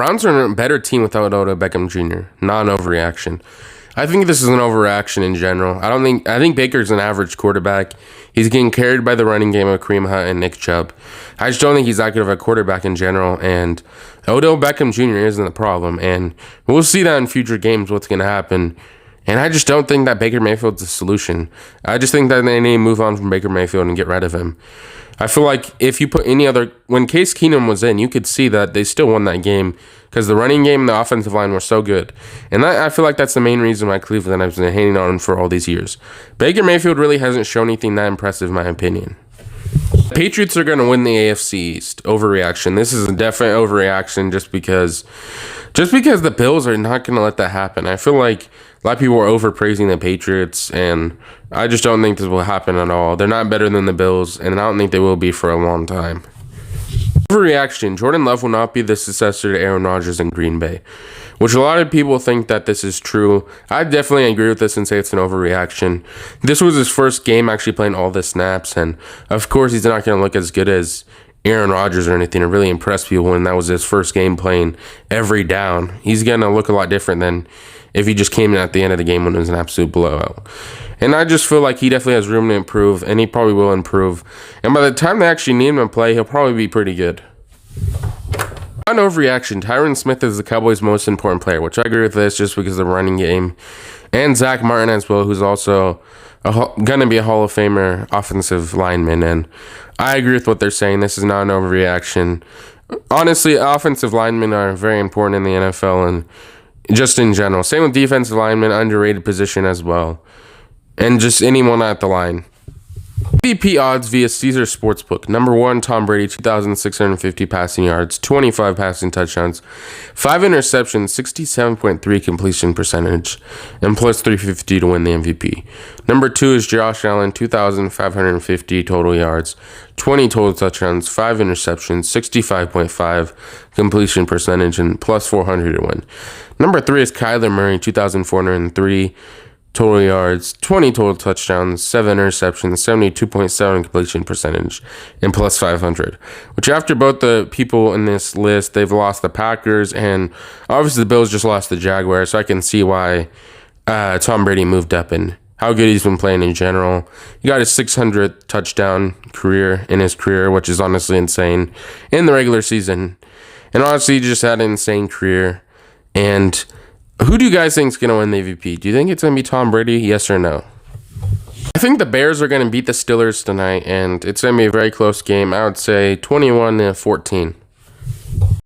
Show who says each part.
Speaker 1: Browns are a better team without Odell Beckham Jr. Not an overreaction. I think this is an overreaction in general. I think Baker's an average quarterback. He's getting carried by the running game of Kareem Hunt and Nick Chubb. I just don't think he's that good of a quarterback in general, and Odell Beckham Jr. isn't the problem, and we'll see that in future games what's going to happen. And I just don't think that Baker Mayfield's the solution. I just think that they need to move on from Baker Mayfield and get rid of him. I feel like if you put when Case Keenum was in, you could see that they still won that game because the running game and the offensive line were so good. And I feel like that's the main reason why Cleveland has been hating on him for all these years. Baker Mayfield really hasn't shown anything that impressive, in my opinion. The Patriots are going to win the AFC East. Overreaction. This is a definite overreaction just because the Bills are not going to let that happen. I feel like a lot of people are overpraising the Patriots, and I just don't think this will happen at all. They're not better than the Bills, and I don't think they will be for a long time. Overreaction. Jordan Love will not be the successor to Aaron Rodgers in Green Bay, which a lot of people think that this is true. I definitely agree with this and say it's an overreaction. This was his first game actually playing all the snaps, and of course he's not going to look as good as Aaron Rodgers or anything or really impress people when that was his first game playing every down. He's going to look a lot different than if he just came in at the end of the game when it was an absolute blowout. And I just feel like he definitely has room to improve, and he probably will improve. And by the time they actually need him to play, he'll probably be pretty good. On overreaction, Tyron Smith is the Cowboys' most important player, which I agree with this just because of the running game. And Zach Martin as well, who's also going to be a Hall of Famer offensive lineman. And I agree with what they're saying. This is not an overreaction. Honestly, offensive linemen are very important in the NFL and just in general. Same with defensive linemen, underrated position as well. And just anyone at the line. MVP odds via Caesar Sportsbook. Number 1, Tom Brady, 2,650 passing yards, 25 passing touchdowns, 5 interceptions, 67.3 completion percentage, and plus 350 to win the MVP. Number 2 is Josh Allen, 2,550 total yards, 20 total touchdowns, 5 interceptions, 65.5 completion percentage, and plus 400 to win. Number 3 is Kyler Murray, 2,403 total yards, 20 total touchdowns, 7 interceptions, 72.7 completion percentage, and plus 500. Which after both the people in this list, they've lost the Packers, and obviously the Bills just lost the Jaguars, so I can see why Tom Brady moved up and how good he's been playing in general. He got his 600th touchdown career in his career, which is honestly insane, in the regular season. And honestly, he just had an insane career. And who do you guys think is going to win the MVP? Do you think it's going to be Tom Brady? Yes or no? I think the Bears are going to beat the Steelers tonight, and it's going to be a very close game. I would say 21-14.